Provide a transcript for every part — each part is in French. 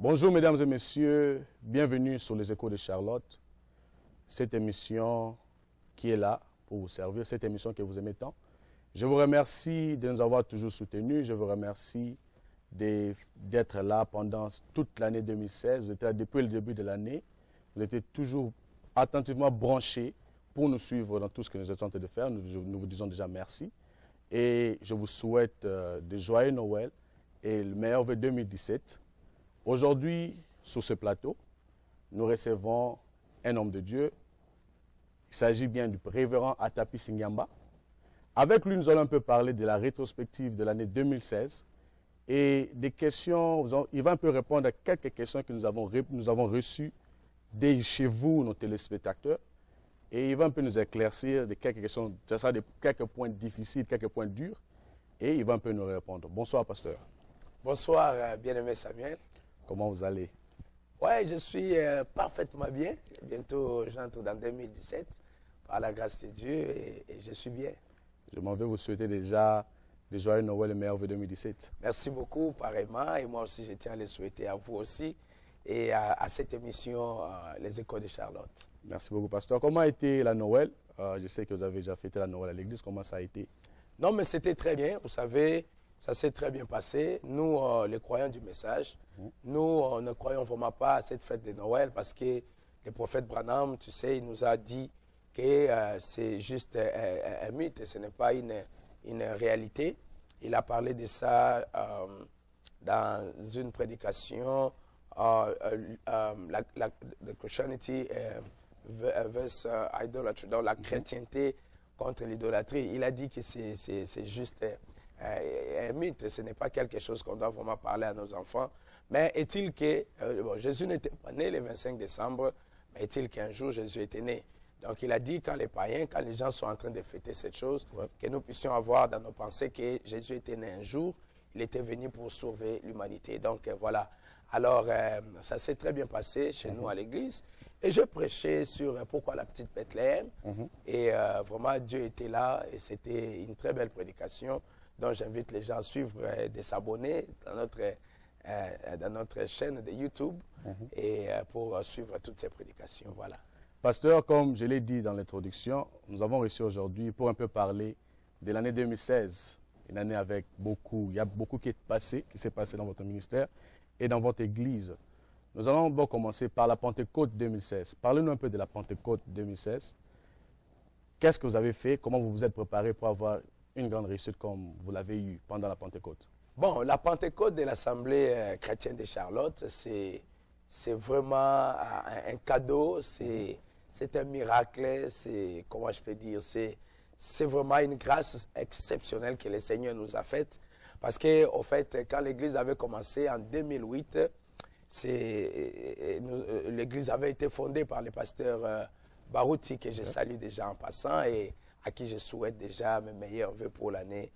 Bonjour mesdames et messieurs, bienvenue sur les Échos de Charlotte, cette émission qui est là pour vous servir, cette émission que vous aimez tant. Je vous remercie de nous avoir toujours soutenus, je vous remercie d'être là pendant toute l'année 2016, vous êtes là depuis le début de l'année, vous êtes toujours attentivement branchés pour nous suivre dans tout ce que nous sommes en train de faire, nous vous disons déjà merci et je vous souhaite de joyeux Noël et le meilleur vœu 2017. Aujourd'hui, sur ce plateau, nous recevons un homme de Dieu. Il s'agit bien du révérend Atapi Singiamba. Avec lui, nous allons un peu parler de la rétrospective de l'année 2016 et des questions. Il va un peu répondre à quelques questions que nous avons reçues de chez vous, nos téléspectateurs. Et il va un peu nous éclaircir de quelques questions, de quelques points difficiles, quelques points durs. Et il va un peu nous répondre. Bonsoir, pasteur. Bonsoir, bien-aimé Samuel. Comment vous allez? Oui, je suis parfaitement bien. Bientôt, j'entre dans 2017, par la grâce de Dieu, et je suis bien. Je m'en vais vous souhaiter déjà de joyeux Noël et meilleurs vœux 2017. Merci beaucoup, pareillement. Et moi aussi, je tiens à les souhaiter à vous aussi et à cette émission, Les Échos de Charlotte. Merci beaucoup, pasteur. Comment a été la Noël? Je sais que vous avez déjà fêté la Noël à l'église. Comment ça a été? Non, mais c'était très bien. Vous savez, ça s'est très bien passé. Nous, les croyants du message, nous ne croyons vraiment pas à cette fête de Noël parce que le prophète Branham, tu sais, il nous a dit que c'est juste un mythe, ce n'est pas une réalité. Il a parlé de ça dans une prédication, the Christianity versus idolatry, donc la chrétienté contre l'idolâtrie. Il a dit que c'est juste un mythe, ce n'est pas quelque chose qu'on doit vraiment parler à nos enfants. Mais est-il que, bon, Jésus n'était pas né le 25 décembre, mais est-il qu'un jour Jésus était né? Donc il a dit quand les païens, quand les gens sont en train de fêter cette chose, que nous puissions avoir dans nos pensées que Jésus était né un jour, il était venu pour sauver l'humanité. Donc voilà. Alors ça s'est très bien passé chez nous à l'église. Et je prêchais sur pourquoi la petite Bethléem. Et vraiment Dieu était là et c'était une très belle prédication. Donc j'invite les gens à suivre, de s'abonner dans notre chaîne de YouTube et pour suivre toutes ces prédications. Voilà. Pasteur, comme je l'ai dit dans l'introduction, nous avons reçu aujourd'hui pour un peu parler de l'année 2016. Une année avec beaucoup, il y a beaucoup qui s'est passé dans votre ministère et dans votre église. Nous allons d'abord commencer par la Pentecôte 2016. Parlez-nous un peu de la Pentecôte 2016. Qu'est-ce que vous avez fait? Comment vous vous êtes préparé pour avoir une grande réussite comme vous l'avez eu pendant la Pentecôte? Bon, la Pentecôte de l'Assemblée chrétienne de Charlotte, c'est vraiment un cadeau, c'est un miracle, c'est, comment je peux dire, c'est vraiment une grâce exceptionnelle que le Seigneur nous a faite. Parce que, au fait, quand l'Église avait commencé en 2008, l'Église avait été fondée par le pasteur Barouti, que je salue déjà en passant, et à qui je souhaite déjà mes meilleurs vœux pour l'année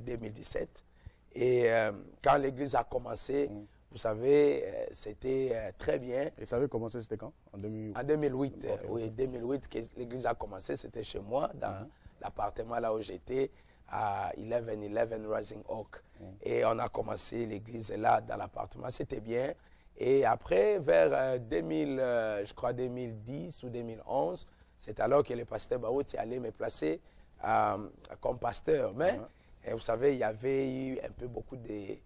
2017. Et quand l'Église a commencé, vous savez, c'était très bien. Et ça avait commencé, c'était quand? En 2008? En 2008, oui, 2008, que l'Église a commencé, c'était chez moi, dans l'appartement là où j'étais, à 1111 Rising Oak. Et on a commencé l'Église là, dans l'appartement, c'était bien. Et après, vers je crois 2010 ou 2011, c'est alors que le pasteur Barouti allait me placer comme pasteur. Mais, vous savez, il y avait eu un peu beaucoup de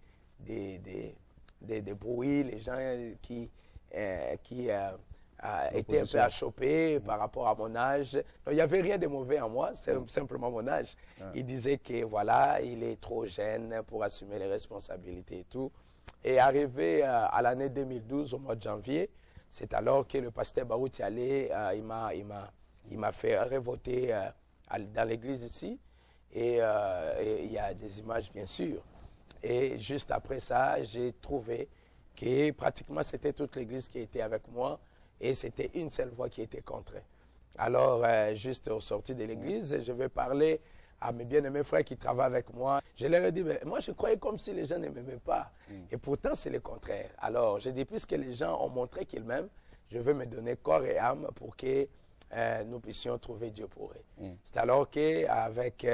bruit, les gens qui étaient un peu achoppés par rapport à mon âge. Donc, il n'y avait rien de mauvais en moi, c'est simplement mon âge. Il disait que, voilà, il est trop jeune pour assumer les responsabilités et tout. Et arrivé à l'année 2012, au mois de janvier, c'est alors que le pasteur Barouti allait, il m'a fait revoter dans l'église ici. Et il y a des images, bien sûr. Et juste après ça, j'ai trouvé que pratiquement c'était toute l'église qui était avec moi et c'était une seule voix qui était contre. Alors, juste au sorti de l'église, je vais parler à mes bien-aimés frères qui travaillent avec moi. Je leur ai dit, mais moi je croyais comme si les gens ne m'aimaient pas. Et pourtant, c'est le contraire. Alors, j'ai dit, puisque les gens ont montré qu'ils m'aiment, je veux me donner corps et âme pour que nous puissions trouver Dieu pour eux. C'est alors qu'avec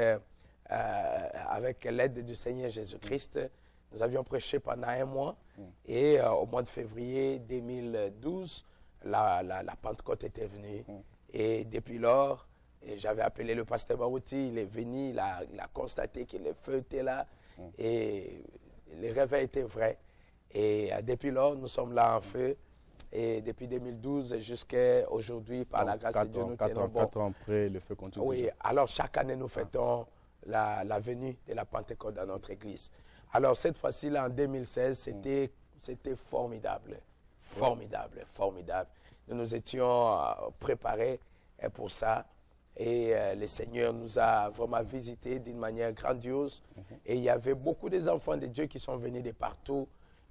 avec l'aide du Seigneur Jésus-Christ, Nous avions prêché pendant 1 mois. Et au mois de février 2012, la Pentecôte était venue. Et depuis lors, j'avais appelé le pasteur Barouti, il est venu, il a constaté que le feu était là. Et les réveils étaient vrais. Et depuis lors, nous sommes là en feu. Et depuis 2012 jusqu'à aujourd'hui, par la grâce de Dieu, nous tenons bon. 4 ans après, le feu continue. Oui, alors chaque année, nous fêtons la venue de la Pentecôte dans notre église. Alors cette fois-ci, là, en 2016, c'était formidable. Formidable, formidable. Nous nous étions préparés pour ça. Et le Seigneur nous a vraiment visités d'une manière grandiose. Et il y avait beaucoup des enfants de Dieu qui sont venus de partout.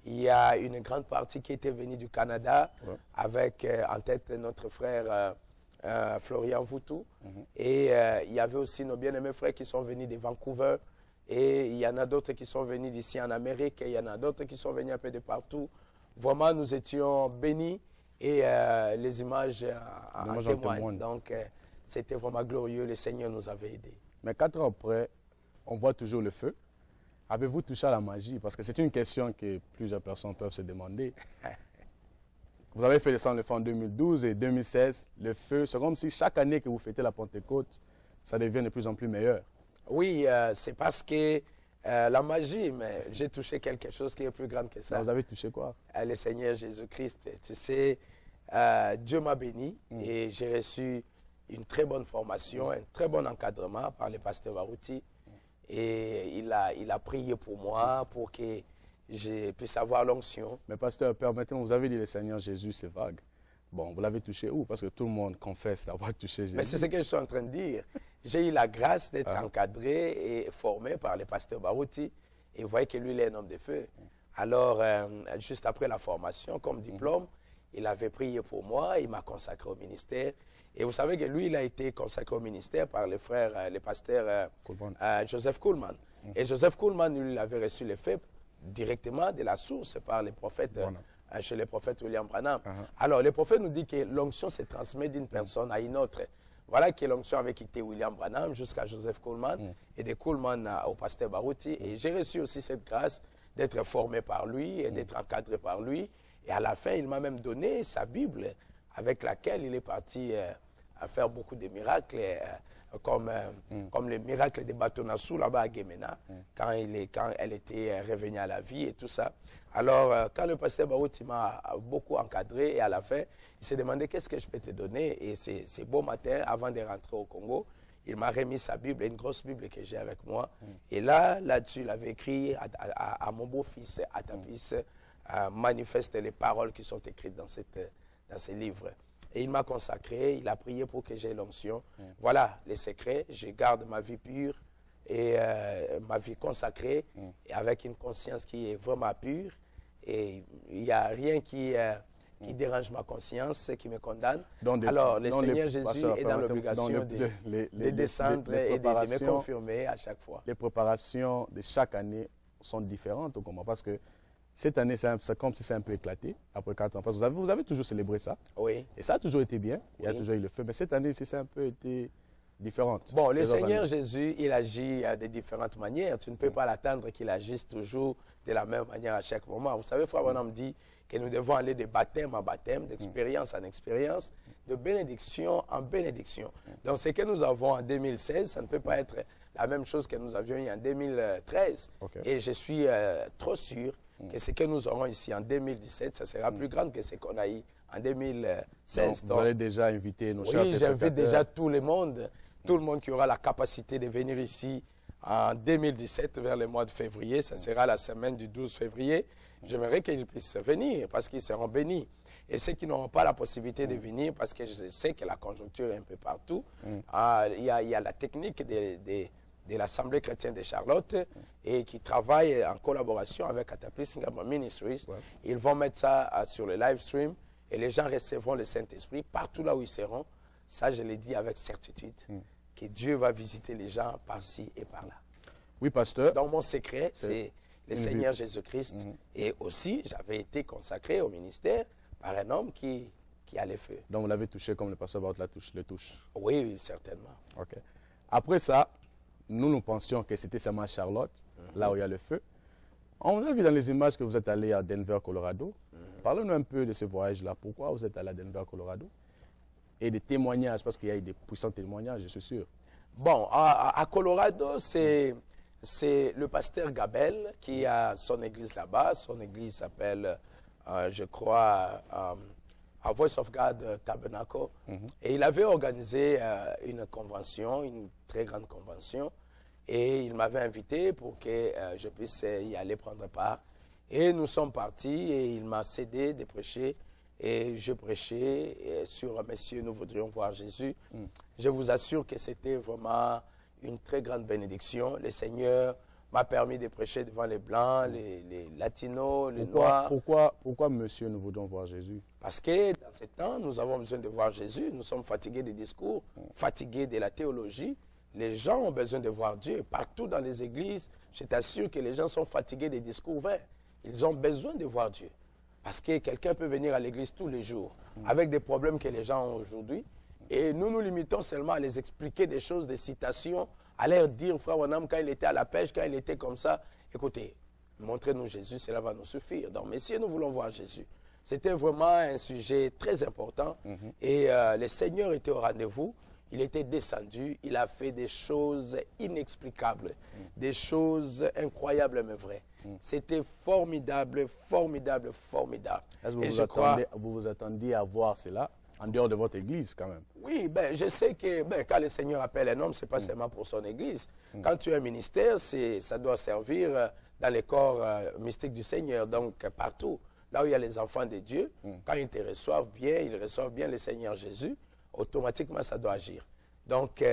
Il y a une grande partie qui était venue du Canada, avec en tête notre frère Florian Voutou. Et il y avait aussi nos bien-aimés frères qui sont venus de Vancouver. Et il y en a d'autres qui sont venus d'ici en Amérique. Et il y en a d'autres qui sont venus un peu de partout. Vraiment, nous étions bénis. Et les images en témoignent. Donc, c'était vraiment glorieux. Le Seigneur nous avait aidés. Mais 4 ans après, on voit toujours le feu. Avez-vous touché à la magie? Parce que c'est une question que plusieurs personnes peuvent se demander. Vous avez fait descendre le feu en 2012 et 2016. Le feu, c'est comme si chaque année que vous fêtez la Pentecôte, ça devient de plus en plus meilleur. Oui, c'est parce que la magie, mais j'ai touché quelque chose qui est plus grand que ça. Vous avez touché quoi? Le Seigneur Jésus-Christ. Tu sais, Dieu m'a béni et j'ai reçu une très bonne formation, un très bon encadrement par le pasteur Barouti. Et il a prié pour moi, pour que je puisse avoir l'onction. Mais pasteur, permettez-moi, vous avez dit le Seigneur Jésus, c'est vague. Bon, vous l'avez touché où? Parce que tout le monde confesse l'avoir touché Jésus. Mais c'est ce que je suis en train de dire. J'ai eu la grâce d'être encadré et formé par le pasteur Barouti. Et vous voyez que lui, il est un homme de feu. Alors, juste après la formation, comme diplôme, il avait prié pour moi, il m'a consacré au ministère. Et vous savez que lui, il a été consacré au ministère par le frère, le pasteur Joseph Kuhlman. Et Joseph Kuhlman, lui, il avait reçu le fait directement de la source par les prophètes, chez le prophète William Branham. Alors, le prophète nous dit que l'onction se transmet d'une personne à une autre. Voilà que l'onction avait quitté William Branham jusqu'à Joseph Kuhlman et de Kuhlman au pasteur Barouti. Et j'ai reçu aussi cette grâce d'être formé par lui et d'être encadré par lui. Et à la fin, il m'a même donné sa Bible avec laquelle il est parti à faire beaucoup de miracles, comme le miracle de Batonassou là-bas à Guémena, quand elle était revenue à la vie et tout ça. Alors, quand le pasteur Barouti m'a beaucoup encadré et à la fin, il s'est demandé qu'est-ce que je peux te donner. Et c'est beau matin, avant de rentrer au Congo, il m'a remis sa Bible, une grosse Bible que j'ai avec moi. Et là-dessus, il avait écrit à mon beau-fils, à ta fils, manifeste les paroles qui sont écrites dans ces livres. Et il m'a consacré, il a prié pour que j'aie l'onction. Voilà les secrets, je garde ma vie pure et ma vie consacrée, et avec une conscience qui est vraiment pure. Et il n'y a rien qui dérange ma conscience, qui me condamne. Alors, le Seigneur Jésus est dans l'obligation de descendre et de me confirmer à chaque fois. Les préparations de chaque année sont différentes, parce que cette année, c'est comme si c'est un peu éclaté, après 4 ans. Parce que vous avez toujours célébré ça. Oui. Et ça a toujours été bien. Il y a toujours eu le feu. Mais cette année, c'est un peu été différente. Bon, le Seigneur Jésus, il agit de différentes manières. Tu ne peux pas l'attendre qu'il agisse toujours de la même manière à chaque moment. Vous savez, Frère Branham dit que nous devons aller de baptême en baptême, d'expérience en expérience, de bénédiction en bénédiction. Donc, ce que nous avons en 2016, ça ne peut pas être la même chose que nous avions eu en 2013. Et je suis trop sûr que ce que nous aurons ici en 2017, ça sera plus grand que ce qu'on a eu en 2016. Donc, vous allez déjà inviter nos chers téléspectateurs. Oui, j'invite déjà tout le monde qui aura la capacité de venir ici en 2017, vers le mois de février. Ça sera la semaine du 12 février. J'aimerais qu'ils puissent venir parce qu'ils seront bénis. Et ceux qui n'auront pas la possibilité de venir, parce que je sais que la conjoncture est un peu partout, il y a la technique de l'Assemblée chrétienne de Charlotte et qui travaille en collaboration avec Atapis Singapore Ministries. Ils vont mettre ça sur le live stream et les gens recevront le Saint-Esprit partout là où ils seront. Ça, je l'ai dit avec certitude, que Dieu va visiter les gens par-ci et par-là. Oui, pasteur. Donc, mon secret, c'est le Seigneur Jésus-Christ. Et aussi, j'avais été consacré au ministère par un homme qui a le feu. Donc, vous l'avez touché comme le pasteur Barouti le touche? Oui, certainement. OK. Après ça, nous pensions que c'était seulement Charlotte, là où il y a le feu. On a vu dans les images que vous êtes allé à Denver, Colorado. Parlez-nous un peu de ce voyage-là. Pourquoi vous êtes allé à Denver, Colorado? Et des témoignages, parce qu'il y a eu des puissants témoignages, je suis sûr. Bon, à Colorado, c'est le pasteur Gabel qui a son église là-bas. Son église s'appelle, je crois, A Voice of God Tabernacle. Et il avait organisé une convention, une très grande convention. Et il m'avait invité pour que je puisse y aller prendre part. Et nous sommes partis et il m'a cédé de prêcher. Et je prêchais sur « Messieurs, nous voudrions voir Jésus ». Je vous assure que c'était vraiment une très grande bénédiction. Le Seigneur m'a permis de prêcher devant les Blancs, les Latinos, les Noirs. Pourquoi, Monsieur, nous voudrions voir Jésus? Parce que dans ces temps, nous avons besoin de voir Jésus. Nous sommes fatigués des discours, fatigués de la théologie. Les gens ont besoin de voir Dieu. Partout dans les églises, je t'assure que les gens sont fatigués des discours vains. Ils ont besoin de voir Dieu. Parce que quelqu'un peut venir à l'église tous les jours avec des problèmes que les gens ont aujourd'hui. Et nous nous limitons seulement à les expliquer des choses, des citations, à leur dire, frère Wanam, quand il était à la pêche, quand il était comme ça, écoutez, montrez-nous Jésus, cela va nous suffire. Donc, messieurs, nous voulons voir Jésus. C'était vraiment un sujet très important. Et le Seigneur était au rendez-vous. Il était descendu, il a fait des choses inexplicables, des choses incroyables mais vraies. C'était formidable, formidable, formidable. Est-ce que vous vous attendiez à voir cela en dehors de votre église quand même? Oui, je sais que quand le Seigneur appelle un homme, ce n'est pas seulement pour son église. Quand tu as un ministère, ça doit servir dans les corps mystiques du Seigneur, donc partout. Là où il y a les enfants de Dieu, quand ils te reçoivent bien, ils reçoivent bien le Seigneur Jésus, automatiquement ça doit agir. Donc,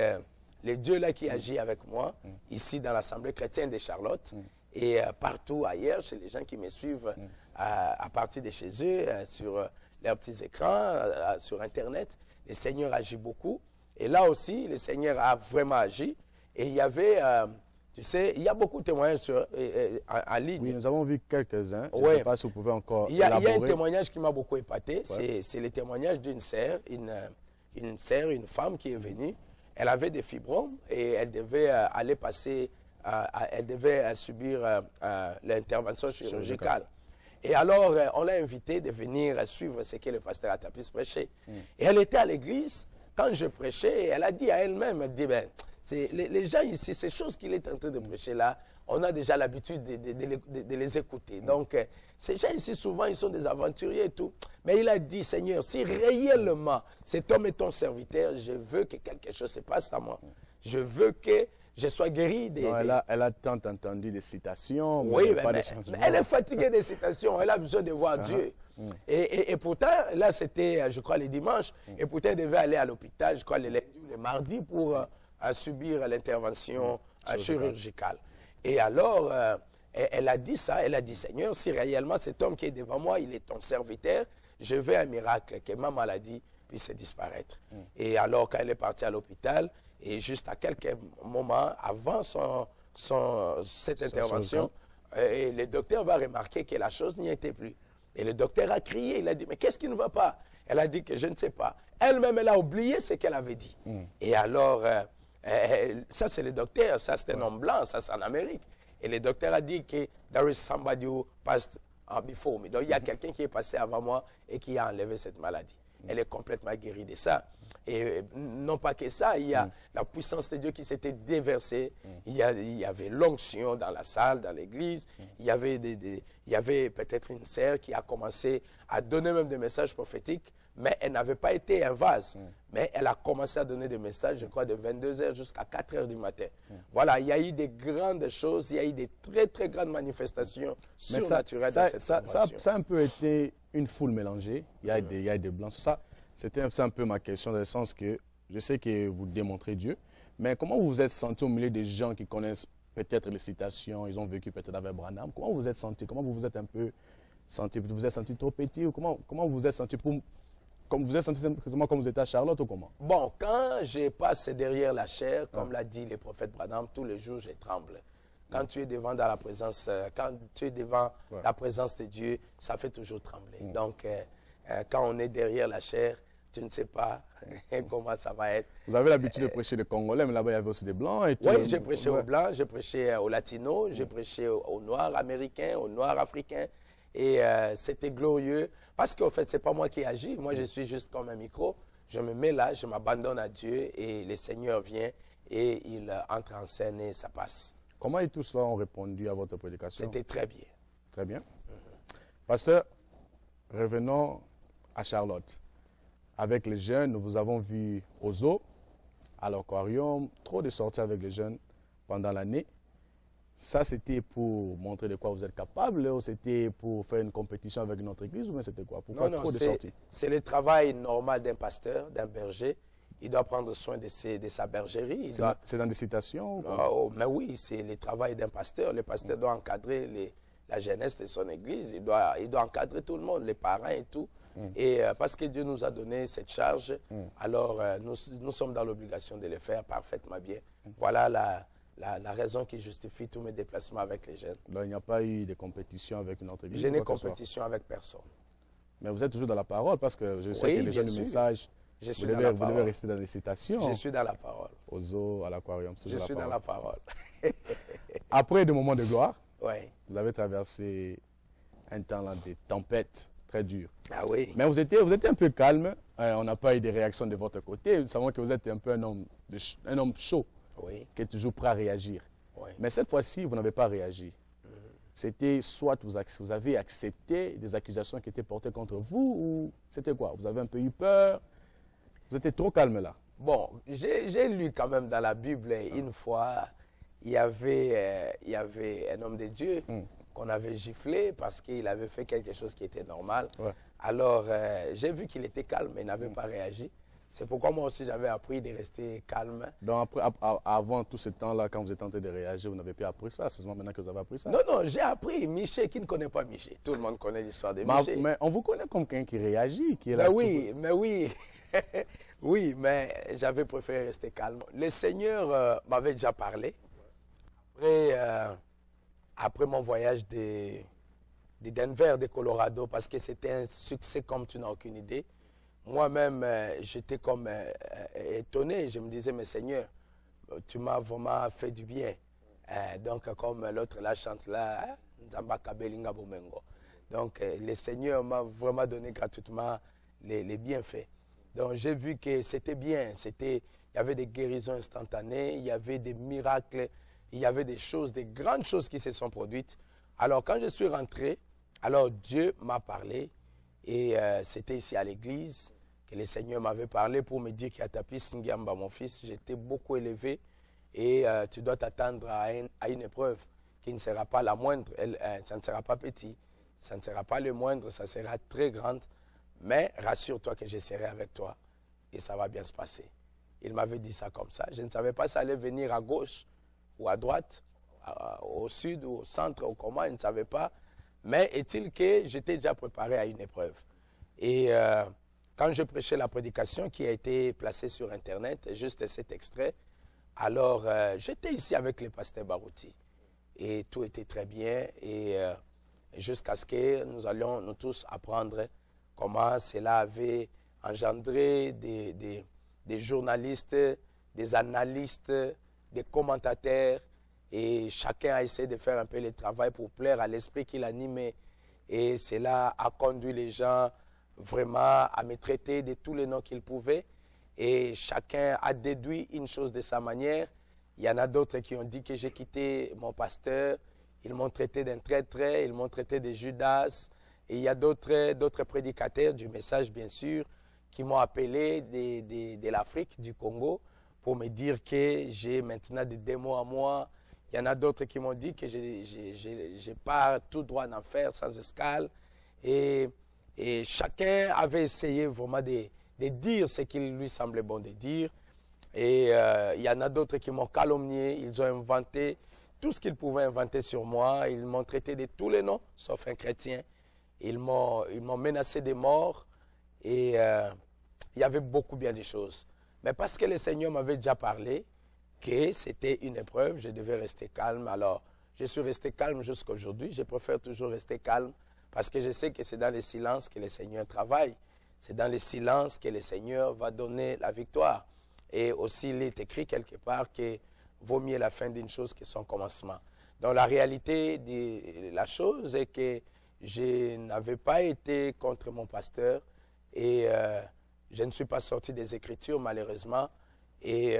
le Dieu là qui agit avec moi, ici dans l'Assemblée chrétienne de Charlotte, et partout ailleurs, chez les gens qui me suivent à partir de chez eux, sur leurs petits écrans, sur Internet, le Seigneur agit beaucoup. Et là aussi, le Seigneur a vraiment agi. Et il y avait, tu sais, il y a beaucoup de témoignages en ligne. Oui, nous avons vu quelques-uns. Je ne sais pas si vous pouvez encore il y a un témoignage qui m'a beaucoup épaté. C'est le témoignage d'une sœur, une femme qui est venue. Elle avait des fibromes et elle devait aller passer, elle devait subir l'intervention chirurgicale. Et alors, on l'a invitée de venir suivre ce que le pasteur Atapis prêchait. Et elle était à l'église, quand je prêchais, elle a dit à elle-même, elle dit, les gens ici, ces choses qu'il est en train de prêcher là, on a déjà l'habitude de les écouter. Donc, ces gens ici, souvent, ils sont des aventuriers et tout. Mais il a dit, Seigneur, si réellement cet homme est ton serviteur, je veux que quelque chose se passe à moi. Je veux que je sois guéri. Elle a tant entendu des citations. Oui, mais elle est fatiguée des citations. Elle a besoin de voir Dieu. Et pourtant, là, c'était, je crois, les dimanches. Et pourtant, elle devait aller à l'hôpital, je crois, les lundis ou les mardis pour subir l'intervention chirurgicale. Et alors, elle a dit ça, elle a dit, Seigneur, si réellement cet homme qui est devant moi, il est ton serviteur, je veux un miracle, que ma maladie puisse disparaître. Et alors, quand elle est partie à l'hôpital, et juste à quelques moments avant cette intervention, le docteur va remarquer que la chose n'y était plus. Et le docteur a crié, il a dit, mais qu'est-ce qui ne va pas? Elle a dit que je ne sais pas. Elle-même, elle a oublié ce qu'elle avait dit. Et alors, ça c'est le docteur, ça c'est un homme blanc, ça c'est en Amérique. Et le docteur a dit que there is somebody who passed before me. Donc il y a quelqu'un qui est passé avant moi et qui a enlevé cette maladie. Elle est complètement guérie de ça. Et non pas que ça, il y a la puissance de Dieu qui s'était déversée. Il y avait l'onction dans la salle, dans l'église. Il y avait peut-être une sœur qui a commencé à donner même des messages prophétiques, mais elle n'avait pas été un vase. Mais elle a commencé à donner des messages, je crois, de 22h jusqu'à 4h du matin. Voilà, il y a eu des grandes choses, il y a eu des très, très grandes manifestations surnaturelles dans cette convention. Ça a un peu été une foule mélangée. Il y a des blancs. C'était un peu ma question, dans le sens que je sais que vous démontrez Dieu, mais comment vous vous êtes senti au milieu des gens qui connaissent peut-être les citations, ils ont vécu peut-être avec Branham? Comment vous vous êtes senti? Comment vous vous êtes un peu senti? Vous vous êtes senti trop petit? Ou comment vous vous êtes senti comme vous êtes senti simplement comme vous étiez à Charlotte ou comment? Bon, quand je passe derrière la chair, comme l'a dit le prophète Branham, tous les jours je tremble. Quand tu es devant la présence de Dieu, ça fait toujours trembler. Donc, quand on est derrière la chair, tu ne sais pas comment ça va être. Vous avez l'habitude de prêcher les Congolais, mais là-bas, il y avait aussi des Blancs et tout. Oui, j'ai prêché aux Blancs, j'ai prêché aux Latinos, j'ai prêché aux Noirs américains, aux Noirs africains. Et c'était glorieux. Parce qu'en fait, ce n'est pas moi qui agis. Moi, je suis juste comme un micro. Je me mets là, je m'abandonne à Dieu et le Seigneur vient et il entre en scène et ça passe. Comment tous cela ont répondu à votre prédication? C'était très bien. Très bien. Pasteur, revenons à Charlotte. Avec les jeunes, nous vous avons vu au zoo, à l'aquarium, trop de sorties avec les jeunes pendant l'année. Ça, c'était pour montrer de quoi vous êtes capable ou c'était pour faire une compétition avec notre église ou bien c'était quoi? Pourquoi trop de sorties? C'est le travail normal d'un pasteur, d'un berger. Il doit prendre soin de sa bergerie. C'est dans des citations? Mais oui, c'est le travail d'un pasteur. Le pasteur doit encadrer la jeunesse de son église. Il doit encadrer tout le monde, les parents et tout. Et parce que Dieu nous a donné cette charge, alors nous sommes dans l'obligation de le faire parfaitement bien. Voilà la raison qui justifie tous mes déplacements avec les jeunes. Donc, il n'y a pas eu de compétition avec une autre église? Je n'ai compétition avec personne. Mais vous êtes toujours dans la parole parce que je sais que les jeunes messages, vous devez rester dans les citations. Je suis dans la parole. Au zoo, à l'aquarium. Je suis dans la parole. Après des moments de gloire, vous avez traversé un temps là, de tempêtes très dures. Ah oui. Mais vous étiez un peu calme. On n'a pas eu de réaction de votre côté. Nous savons que vous êtes un peu un homme chaud. Oui. Qui est toujours prêt à réagir. Oui. Mais cette fois-ci, vous n'avez pas réagi. C'était soit vous avez accepté des accusations qui étaient portées contre vous, ou c'était quoi? Vous avez un peu eu peur? Vous étiez trop calme là? Bon, j'ai lu quand même dans la Bible, une fois, il y avait un homme de Dieu qu'on avait giflé parce qu'il avait fait quelque chose qui était normal. Ouais. Alors, j'ai vu qu'il était calme et n'avait pas réagi. C'est pourquoi moi aussi, j'avais appris de rester calme. Donc, avant tout ce temps-là, quand vous êtes en train de réagir, vous n'avez pas appris ça? C'est seulement maintenant que vous avez appris ça? Non, non, j'ai appris. Miché, qui ne connaît pas Miché? Tout le monde connaît l'histoire de Miché. Mais on vous connaît comme quelqu'un qui réagit, qui est là. Mais oui, mais oui. Oui, mais j'avais préféré rester calme. Le Seigneur m'avait déjà parlé. Après mon voyage de Denver, de Colorado, parce que c'était un succès comme tu n'as aucune idée. Moi-même, j'étais comme étonné. Je me disais, mais Seigneur, tu m'as vraiment fait du bien. Donc, comme l'autre là chante là, Nzamba Kabelinga Bomengo. Donc, le Seigneur m'a vraiment donné gratuitement les bienfaits. Donc, j'ai vu que c'était bien. Il y avait des guérisons instantanées, il y avait des miracles, il y avait des choses, des grandes choses qui se sont produites. Alors, quand je suis rentré, alors Dieu m'a parlé. Et c'était ici à l'église que le Seigneur m'avait parlé pour me dire qu'Atapi Singiamba, mon fils, j'étais beaucoup élevé et tu dois t'attendre à une épreuve qui ne sera pas la moindre. Ça ne sera pas petit, ça ne sera pas le moindre, ça sera très grande. Mais rassure-toi que je serai avec toi et ça va bien se passer. Il m'avait dit ça comme ça. Je ne savais pas si ça allait venir à gauche ou à droite, au sud ou au centre ou comment, je ne savais pas. Mais est-il que j'étais déjà préparé à une épreuve. Et quand je prêchais la prédication qui a été placée sur Internet, juste cet extrait, alors j'étais ici avec le pasteur Barouti. Et tout était très bien. Et jusqu'à ce que nous allions nous tous apprendre comment cela avait engendré des journalistes, des analystes, des commentateurs. Et chacun a essayé de faire un peu le travail pour plaire à l'esprit qui l'animait. Et cela a conduit les gens vraiment à me traiter de tous les noms qu'ils pouvaient. Et chacun a déduit une chose de sa manière. Il y en a d'autres qui ont dit que j'ai quitté mon pasteur. Ils m'ont traité d'un traître, ils m'ont traité de Judas. Et il y a d'autres prédicateurs du message, bien sûr, qui m'ont appelé de l'Afrique, du Congo, pour me dire que j'ai maintenant des démons à moi. Il y en a d'autres qui m'ont dit que je pars tout droit en enfer, sans escale. Et chacun avait essayé vraiment de dire ce qu'il lui semblait bon de dire. Et il y en a d'autres qui m'ont calomnié. Ils ont inventé tout ce qu'ils pouvaient inventer sur moi. Ils m'ont traité de tous les noms, sauf un chrétien. Ils m'ont menacé de mort. Et il y avait beaucoup bien de choses. Mais parce que le Seigneur m'avait déjà parlé, que c'était une épreuve, je devais rester calme. Alors, je suis resté calme jusqu'à aujourd'hui. Je préfère toujours rester calme parce que je sais que c'est dans le silence que le Seigneur travaille. c'est dans le silence que le Seigneur va donner la victoire. Et aussi, il est écrit quelque part que vaut mieux la fin d'une chose que son commencement. Donc la réalité de la chose est que je n'avais pas été contre mon pasteur et je ne suis pas sorti des Écritures malheureusement. Et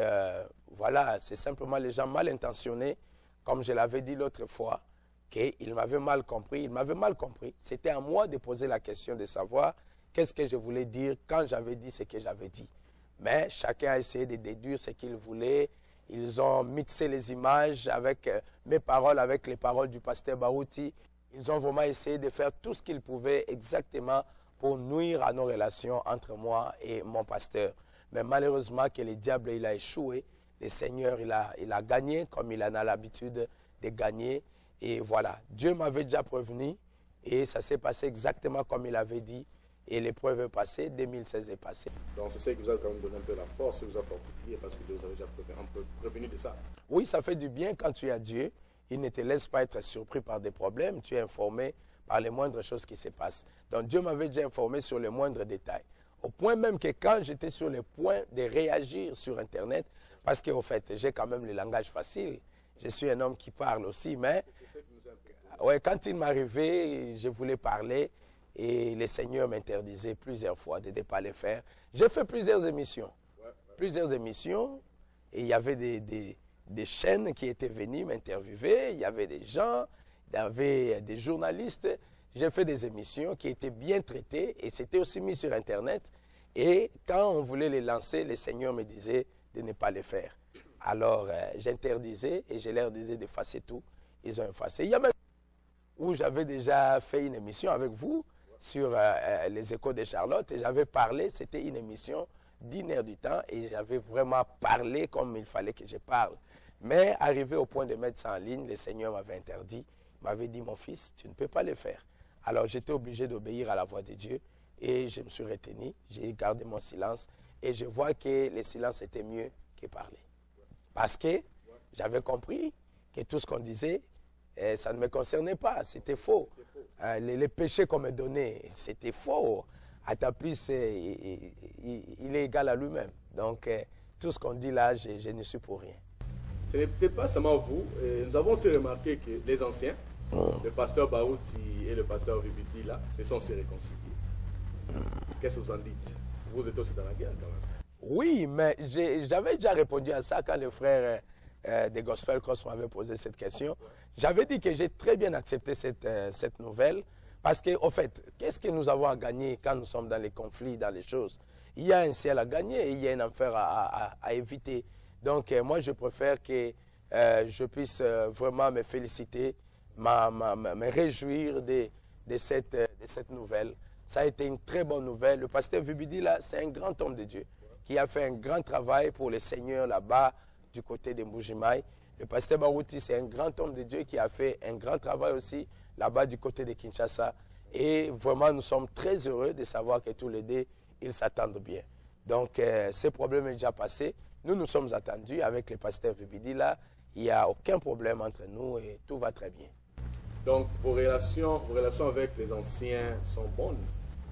voilà, c'est simplement les gens mal intentionnés, comme je l'avais dit l'autre fois, qu'il m'avait mal compris. Il m'avait mal compris. C'était à moi de poser la question de savoir qu'est-ce que je voulais dire quand j'avais dit ce que j'avais dit. Mais chacun a essayé de déduire ce qu'il voulait. Ils ont mixé les images avec mes paroles, avec les paroles du pasteur Barouti. Ils ont vraiment essayé de faire tout ce qu'ils pouvaient exactement pour nuire à nos relations entre moi et mon pasteur. Mais malheureusement que le diable il a échoué. Le Seigneur il a gagné comme il en a l'habitude de gagner. Et voilà, Dieu m'avait déjà prévenu et ça s'est passé exactement comme il avait dit. Et l'épreuve est passée, 2016 est passé. Donc c'est ça qui vous a quand même donné un peu la force, qui vous a fortifié parce que Dieu vous avait déjà un peu prévenu de ça. Oui, ça fait du bien quand tu as Dieu. Il ne te laisse pas être surpris par des problèmes. Tu es informé par les moindres choses qui se passent. Donc Dieu m'avait déjà informé sur les moindres détails. Au point même que quand j'étais sur le point de réagir sur Internet, parce qu'au fait, j'ai quand même le langage facile. Je suis un homme qui parle aussi, mais ouais, quand il m'arrivait, je voulais parler. Et le Seigneur m'interdisait plusieurs fois de ne pas le faire. J'ai fait plusieurs émissions. Plusieurs émissions. Et il y avait des chaînes qui étaient venues m'interviewer. Il y avait des gens, il y avait des journalistes. J'ai fait des émissions qui étaient bien traitées. Et c'était aussi mis sur Internet. Et quand on voulait les lancer, le Seigneur me disait de ne pas les faire. Alors, j'interdisais et je leur disais d'effacer tout. Ils ont effacé. Il y a même où j'avais déjà fait une émission avec vous sur les Échos de Charlotte et j'avais parlé, c'était une émission d'1 heure du temps et j'avais vraiment parlé comme il fallait que je parle. Mais arrivé au point de mettre ça en ligne, le Seigneur m'avait interdit, m'avait dit mon fils, tu ne peux pas le faire. Alors j'étais obligé d'obéir à la voix de Dieu et je me suis retenu, j'ai gardé mon silence et je vois que le silence était mieux que parler. Parce que j'avais compris que tout ce qu'on disait, ça ne me concernait pas, c'était faux. Les péchés qu'on me donnait, c'était faux. Atapis, il est égal à lui-même. Donc, tout ce qu'on dit là, je ne suis pour rien. Ce n'est pas seulement vous. Nous avons aussi remarqué que les anciens, le pasteur Barouti et le pasteur Vibidi, là, se sont aussi réconciliés. Qu'est-ce que vous en dites? Vous êtes aussi dans la guerre quand même. Oui, mais j'avais déjà répondu à ça quand le frère des Gospel Cross m'avait posé cette question. J'avais dit que j'ai très bien accepté cette nouvelle parce qu'au fait, qu'est-ce que nous avons à gagner quand nous sommes dans les conflits, dans les choses? Il y a un ciel à gagner et il y a un enfer à éviter. Donc, moi, je préfère que je puisse vraiment me féliciter, me réjouir de cette nouvelle. Ça a été une très bonne nouvelle. Le pasteur Vibidi, là, c'est un grand homme de Dieu qui a fait un grand travail pour le Seigneur là-bas, du côté de Mbujimaï. Le pasteur Barouti, c'est un grand homme de Dieu qui a fait un grand travail aussi là-bas du côté de Kinshasa. Et vraiment, nous sommes très heureux de savoir que tous les deux, ils s'attendent bien. Donc, ce problème est déjà passé. Nous sommes attendus avec le pasteur Vibidi là. Il n'y a aucun problème entre nous et tout va très bien. Donc, vos relations avec les anciens sont bonnes,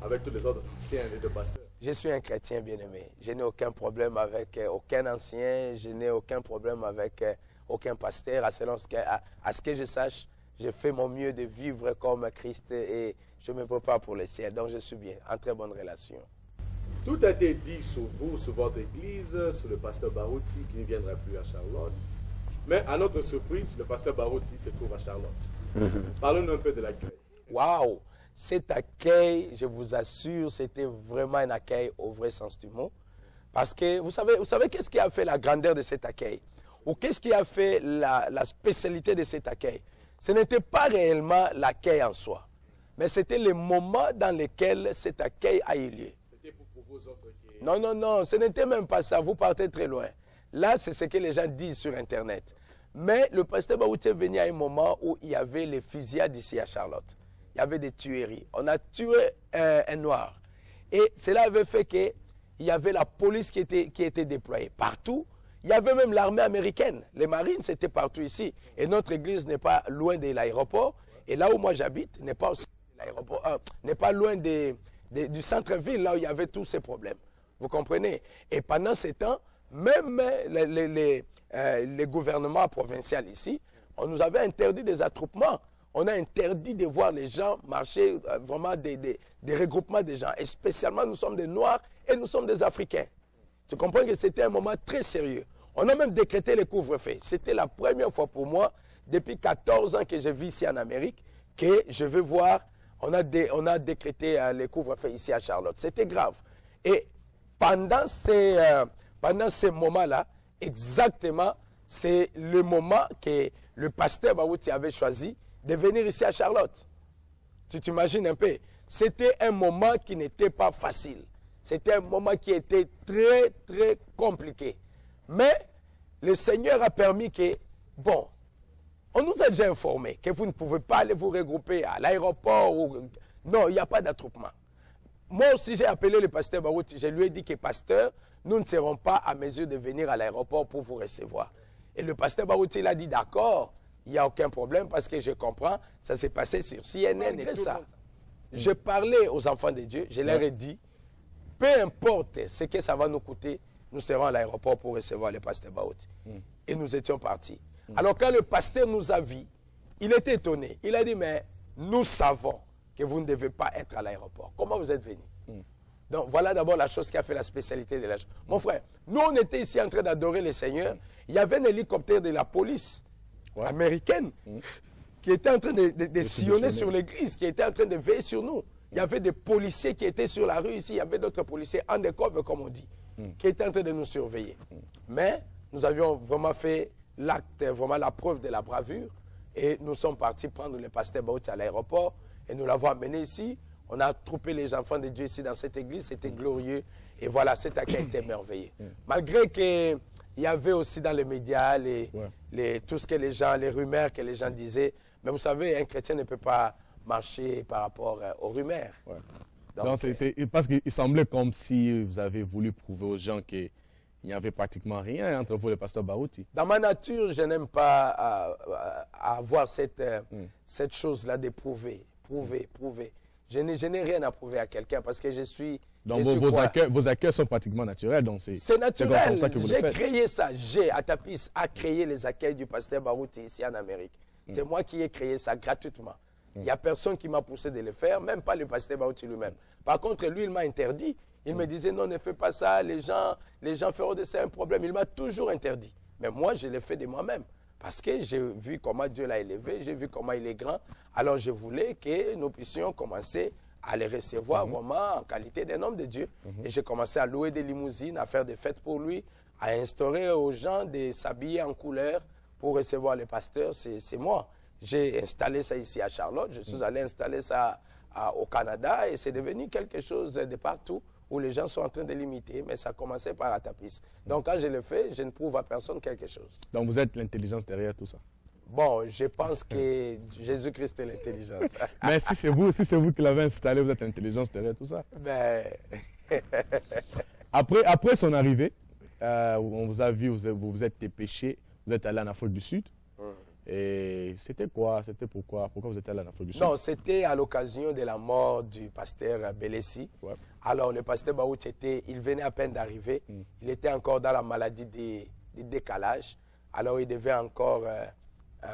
avec tous les autres anciens, les deux pasteurs? Je suis un chrétien bien-aimé. Je n'ai aucun problème avec aucun ancien. Je n'ai aucun problème avec aucun pasteur. À ce que je sache, je fais mon mieux de vivre comme Christ et je me prépare pour le ciel. Donc, je suis bien, en très bonne relation. Tout a été dit sur vous, sur votre église, sur le pasteur Barouti qui ne viendra plus à Charlotte. Mais à notre surprise, le pasteur Barouti se trouve à Charlotte. Parlons-nous un peu de l'accueil. Waouh! Cet accueil, je vous assure, c'était vraiment un accueil au vrai sens du mot. Parce que vous savez qu'est-ce qui a fait la grandeur de cet accueil? Ou qu'est-ce qui a fait la spécialité de cet accueil? Ce n'était pas réellement l'accueil en soi, mais c'était le moment dans lequel cet accueil a eu lieu. C'était pour vous autres qui... Non, ce n'était même pas ça. Vous partez très loin. Là, c'est ce que les gens disent sur Internet. Mais le pasteur Barouti est venu à un moment où il y avait les fusillades ici à Charlotte. Il y avait des tueries. On a tué un noir. Et cela avait fait qu'il y avait la police qui était déployée partout. Il y avait même l'armée américaine. Les marines, c'était partout ici. Et notre église n'est pas loin de l'aéroport. Et là où moi j'habite, n'est pas loin des du centre-ville, là où il y avait tous ces problèmes. Vous comprenez? Et pendant ces temps, même les gouvernements provinciaux ici, on nous avait interdit des attroupements. On a interdit de voir les gens marcher, vraiment des regroupements de gens. Et spécialement, nous sommes des Noirs et nous sommes des Africains. Tu comprends que c'était un moment très sérieux. On a même décrété les couvre-feux. C'était la première fois pour moi, depuis 14 ans que je vis ici en Amérique, que je veux voir, on a décrété les couvre-feux ici à Charlotte. C'était grave. Et pendant ces moments-là, exactement, c'est le moment que le pasteur Baouti avait choisi de venir ici à Charlotte. Tu t'imagines un peu? C'était un moment qui n'était pas facile. C'était un moment qui était très, très compliqué. Mais le Seigneur a permis que, bon, on nous a déjà informé que vous ne pouvez pas aller vous regrouper à l'aéroport. Non, il n'y a pas d'attroupement. Moi aussi, j'ai appelé le pasteur Baouti. Je lui ai dit que, pasteur, nous ne serons pas à mesure de venir à l'aéroport pour vous recevoir. Et le pasteur Baouti, il a dit, d'accord, il n'y a aucun problème parce que je comprends, ça s'est passé sur CNN et tout ça. Je parlais aux enfants de Dieu, je leur ai dit, peu importe ce que ça va nous coûter, nous serons à l'aéroport pour recevoir le pasteur Baouti. Et nous étions partis. Alors quand le pasteur nous a vus, il était étonné. Il a dit, mais nous savons que vous ne devez pas être à l'aéroport. Comment vous êtes venu? Donc voilà d'abord la chose qui a fait la spécialité de la chose. Mon frère, nous on était ici en train d'adorer le Seigneur. Il y avait un hélicoptère de la police américaine qui était en train de sillonner sur l'église, qui était en train de veiller sur nous. Il y avait des policiers qui étaient sur la rue ici. Il y avait d'autres policiers undercover, comme on dit, qui étaient en train de nous surveiller. Mais nous avions vraiment fait l'acte, vraiment la preuve de la bravure. Et nous sommes partis prendre le pasteur Baouti à l'aéroport. Et nous l'avons amené ici. On a troupé les enfants de Dieu ici dans cette église. C'était glorieux. Et voilà, cet accueil était merveilleux. Malgré qu'il y avait aussi dans les médias tout ce que les gens, les rumeurs que les gens disaient. Mais vous savez, un chrétien ne peut pas marcher par rapport aux rumeurs. Donc, parce qu'il semblait comme si vous avez voulu prouver aux gens qu'il n'y avait pratiquement rien entre vous et le pasteur Baouti. Dans ma nature, je n'aime pas avoir cette chose-là de prouver. Je n'ai rien à prouver à quelqu'un parce que je suis... Donc vos accueils sont pratiquement naturels. C'est naturel. Comme ça que vous le faites. J'ai créé ça. Atapis a créé les accueils du pasteur Baouti ici en Amérique. C'est moi qui ai créé ça gratuitement. Il n'y a personne qui m'a poussé de le faire, même pas le pasteur Baouti lui-même. Par contre, lui, il m'a interdit. Il me disait, non, ne fais pas ça, les gens feront de ça un problème. Il m'a toujours interdit. Mais moi, je l'ai fait de moi-même. Parce que j'ai vu comment Dieu l'a élevé, j'ai vu comment il est grand. Alors, je voulais que nous puissions commencer à les recevoir vraiment en qualité d'un homme de Dieu. Et j'ai commencé à louer des limousines, à faire des fêtes pour lui, à instaurer aux gens de s'habiller en couleur pour recevoir les pasteurs. C'est moi. J'ai installé ça ici à Charlotte. Je suis allé installer ça au Canada et c'est devenu quelque chose de partout où les gens sont en train de l'imiter, mais ça a commencé par Atapis. Donc quand je le fais, je ne prouve à personne quelque chose. Donc vous êtes l'intelligence derrière tout ça? Bon, je pense que Jésus-Christ est l'intelligence. Mais si c'est vous qui l'avez installé, vous êtes l'intelligence derrière tout ça? Ben... après son arrivée, on vous a vu, vous vous êtes dépêché, vous êtes allé en Afrique du Sud. Et c'était quoi? C'était pourquoi vous êtes allé en Afrique du Sud? Non, c'était à l'occasion de la mort du pasteur Belessi. Alors, le pasteur Baouti, il venait à peine d'arriver. Il était encore dans la maladie du décalage. Alors, il devait encore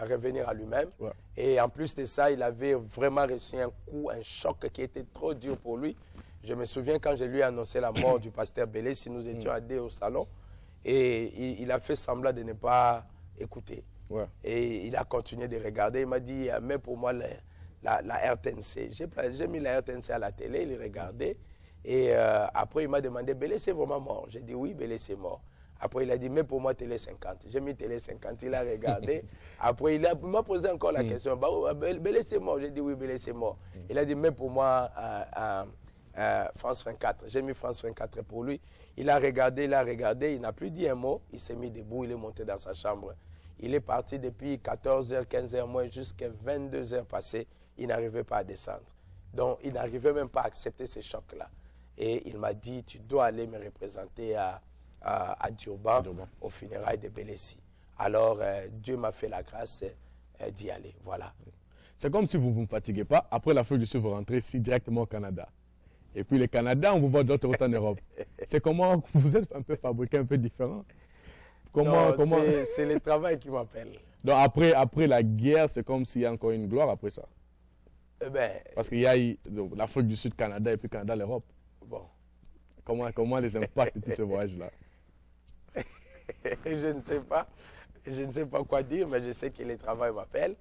revenir à lui-même. Et en plus de ça, il avait vraiment reçu un coup, un choc qui était trop dur pour lui. Je me souviens quand je lui ai annoncé la mort du pasteur Belessi, nous étions à deux au salon. Et il a fait semblant de ne pas écouter. Et il a continué de regarder. Il m'a dit, mets pour moi la RTNC. J'ai mis la RTNC à la télé, il regardait. Et après, il m'a demandé, Belessi est vraiment mort? J'ai dit, oui, Belessi est mort. Après, il a dit, mets pour moi Télé 50. J'ai mis Télé 50, il a regardé. Après, il m'a posé encore la question, Belessi est mort? J'ai dit, oui, Belessi est mort. Il a dit, mets pour moi France 24. J'ai mis France 24 pour lui. Il a regardé, il n'a plus dit un mot. Il s'est mis debout, il est monté dans sa chambre. Il est parti depuis 14h, 15h moins jusqu'à 22h passées. Il n'arrivait pas à descendre. Donc, il n'arrivait même pas à accepter ces chocs-là. Et il m'a dit, tu dois aller me représenter à Durban, au funérailles de Belessi. Alors, Dieu m'a fait la grâce d'y aller. Voilà. C'est comme si vous ne vous fatiguez pas. Après l'Afrique du Sud, vous rentrez ici directement au Canada. Et puis le Canada, on vous voit d'autres routes en Europe. C'est comment vous êtes un peu fabriqué, un peu différent? Comment... C'est le travail qui m'appelle. Donc après la guerre, c'est comme s'il y a encore une gloire après ça. Parce qu'il y a l'Afrique du Sud, Canada, et puis Canada, l'Europe. Bon. Comment les impacts de tout ce voyage-là? Je ne sais pas. Je ne sais pas quoi dire, mais je sais que le travail m'appelle.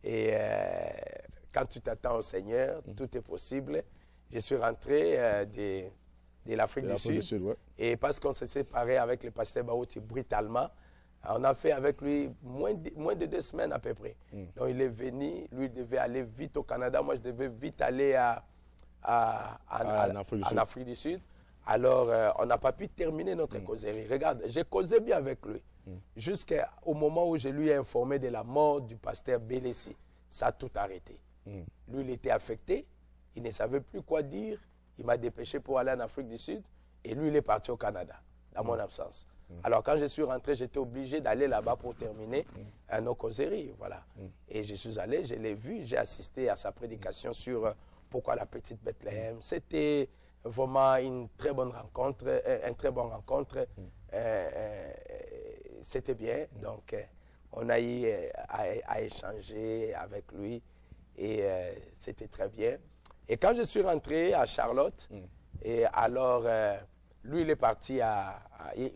Et quand tu t'attends au Seigneur, tout est possible. Je suis rentré de l'Afrique du Sud. Ouais. Et parce qu'on s'est séparé avec le pasteur Baouti brutalement, on a fait avec lui moins de 2 semaines à peu près. Donc il est venu, lui devait aller vite au Canada, moi je devais vite aller en Afrique du Sud. Alors on n'a pas pu terminer notre causerie. Regarde, j'ai causé bien avec lui. Jusqu'au moment où je lui ai informé de la mort du pasteur Bélessi. Ça a tout arrêté. Lui, il était affecté, il ne savait plus quoi dire. Il m'a dépêché pour aller en Afrique du Sud et lui, il est parti au Canada, dans mon absence. Alors, quand je suis rentré, j'étais obligé d'aller là-bas pour terminer nos causeries. Voilà. Et je suis allé, je l'ai vu, j'ai assisté à sa prédication sur pourquoi la petite Bethléem. C'était vraiment une très bonne rencontre, c'était bien. Donc, on a eu à échanger avec lui et c'était très bien. Et quand je suis rentré à Charlotte, et alors, lui, il est parti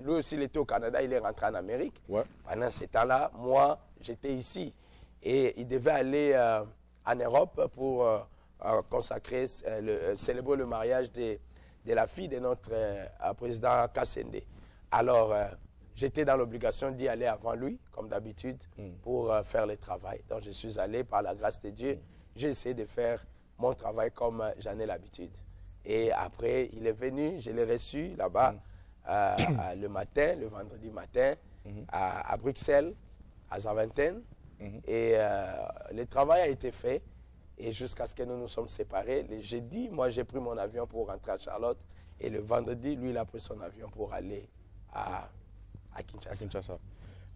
lui aussi, il était au Canada, il est rentré en Amérique. Ouais. Pendant ce temps-là, moi, j'étais ici. Et il devait aller en Europe pour célébrer le mariage de la fille de notre président Kassende. Alors, j'étais dans l'obligation d'y aller avant lui, comme d'habitude, pour faire le travail. Donc, je suis allé par la grâce de Dieu. J'ai essayé de faire mon travail comme j'en ai l'habitude. Et après, il est venu, je l'ai reçu là-bas le matin, le vendredi matin, à Bruxelles, à Zaventem. Et le travail a été fait. Et jusqu'à ce que nous nous sommes séparés, le jeudi, moi, j'ai pris mon avion pour rentrer à Charlotte. Et le vendredi, lui, il a pris son avion pour aller à Kinshasa.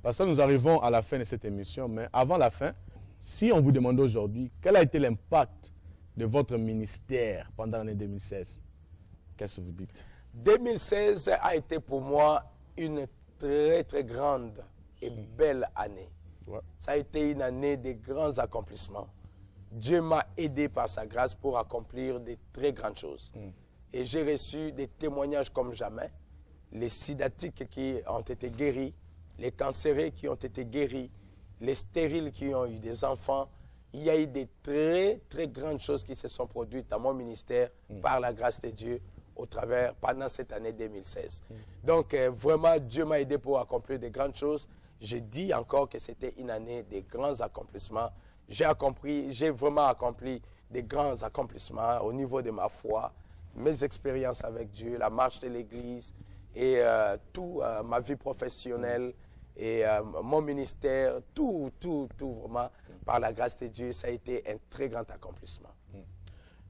Pasteur, nous arrivons à la fin de cette émission, mais avant la fin, si on vous demande aujourd'hui quel a été l'impact de votre ministère pendant l'année 2016, qu'est-ce que vous dites? 2016 a été pour moi une très, très grande et belle année. Ouais. Ça a été une année de grands accomplissements. Dieu m'a aidé par sa grâce pour accomplir de très grandes choses. Et j'ai reçu des témoignages comme jamais. Les sidatiques qui ont été guéris, les cancéreux qui ont été guéris, les stériles qui ont eu des enfants. Il y a eu des très, très grandes choses qui se sont produites dans mon ministère par la grâce de Dieu pendant cette année 2016. Donc, vraiment, Dieu m'a aidé pour accomplir de grandes choses. Je dis encore que c'était une année de grands accomplissements. J'ai vraiment accompli de grands accomplissements au niveau de ma foi, mes expériences avec Dieu, la marche de l'Église et ma vie professionnelle et mon ministère, tout vraiment, par la grâce de Dieu, ça a été un très grand accomplissement.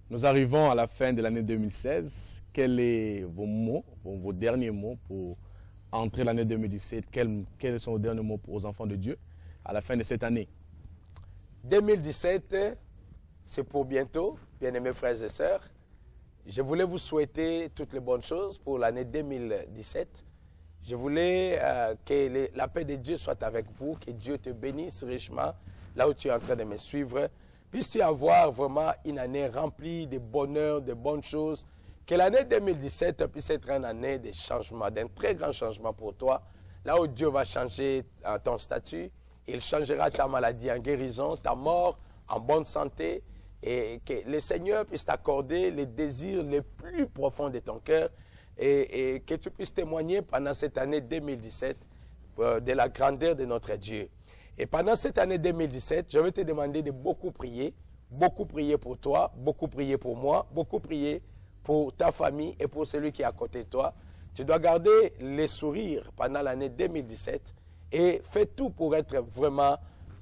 Nous arrivons à la fin de l'année 2016. Quels sont vos mots, vos derniers mots pour entrer l'année 2017? Quels sont vos derniers mots pour les enfants de Dieu à la fin de cette année? 2017, c'est pour bientôt, bien-aimés frères et sœurs. Je voulais vous souhaiter toutes les bonnes choses pour l'année 2017. Je voulais que la paix de Dieu soit avec vous, que Dieu te bénisse richement là où tu es en train de me suivre. Puisses-tu avoir vraiment une année remplie de bonheur, de bonnes choses. Que l'année 2017 puisse être une année de changement, d'un très grand changement pour toi. Là où Dieu va changer ton statut, il changera ta maladie en guérison, ta mort en bonne santé. Et que le Seigneur puisse t'accorder les désirs les plus profonds de ton cœur et que tu puisses témoigner pendant cette année 2017 de la grandeur de notre Dieu. Et pendant cette année 2017, je vais te demander de beaucoup prier pour toi, beaucoup prier pour moi, beaucoup prier pour ta famille et pour celui qui est à côté de toi. Tu dois garder les sourires pendant l'année 2017 et fais tout pour être vraiment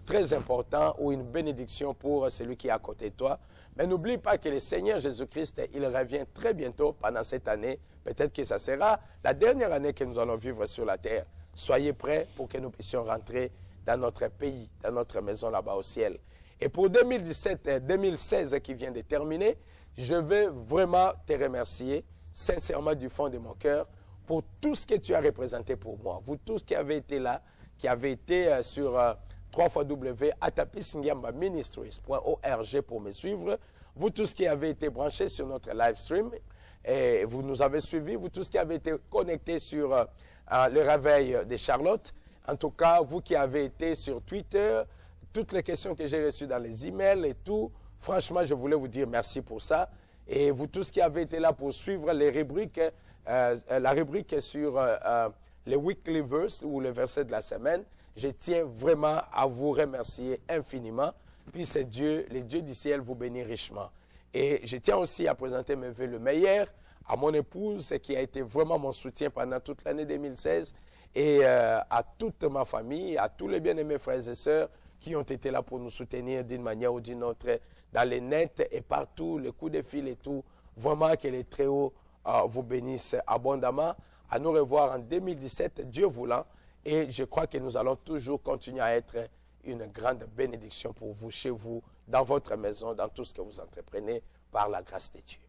très important ou une bénédiction pour celui qui est à côté de toi. Mais n'oublie pas que le Seigneur Jésus-Christ, il revient très bientôt pendant cette année. Peut-être que ça sera la dernière année que nous allons vivre sur la terre. Soyez prêts pour que nous puissions rentrer dans notre pays, dans notre maison là-bas au ciel. Et pour 2016 qui vient de terminer, je veux vraiment te remercier, sincèrement du fond de mon cœur, pour tout ce que tu as représenté pour moi. Vous tous qui avez été là, qui avez été sur www.atapisingiambaministries.org pour me suivre, vous tous qui avez été branchés sur notre live stream, et vous nous avez suivis, vous tous qui avez été connectés sur le réveil de Charlotte, en tout cas, vous qui avez été sur Twitter, toutes les questions que j'ai reçues dans les emails et tout, franchement, je voulais vous dire merci pour ça. Et vous tous qui avez été là pour suivre les rubriques, la rubrique sur les weekly verse ou le verset de la semaine, je tiens vraiment à vous remercier infiniment. Puis c'est Dieu, le Dieu du ciel vous bénit richement. Et je tiens aussi à présenter mes vœux le meilleur à mon épouse qui a été vraiment mon soutien pendant toute l'année 2016 et à toute ma famille, à tous les bien-aimés frères et sœurs qui ont été là pour nous soutenir d'une manière ou d'une autre dans les nets et partout, les coups de fil et tout. Vraiment que les Très-Hauts vous bénissent abondamment. À nous revoir en 2017, Dieu voulant. Et je crois que nous allons toujours continuer à être une grande bénédiction pour vous, chez vous, dans votre maison, dans tout ce que vous entreprenez, par la grâce de Dieu.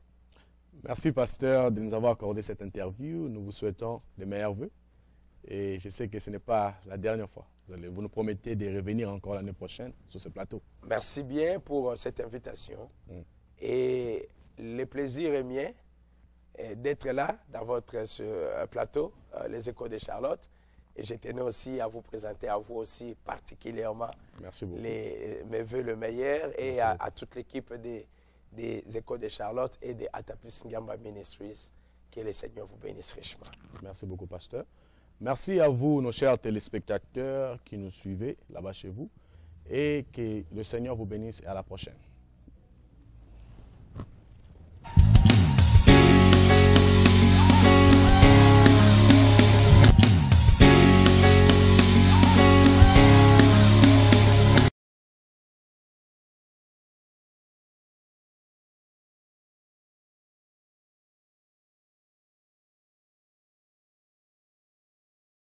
Merci, pasteur, de nous avoir accordé cette interview. Nous vous souhaitons les meilleurs vœux. Et je sais que ce n'est pas la dernière fois. Vous nous promettez de revenir encore l'année prochaine sur ce plateau. Merci bien pour cette invitation. Et le plaisir est mien d'être là dans votre plateau, les Échos de Charlotte. Et je tenais aussi à vous présenter à vous aussi particulièrement mes vœux le meilleur et à toute l'équipe des Échos de Charlotte et des Atapis Ngamba Ministries. Que le Seigneur vous bénisse richement. Merci beaucoup, pasteur. Merci à vous, nos chers téléspectateurs qui nous suivez là-bas chez vous. Et que le Seigneur vous bénisse et à la prochaine.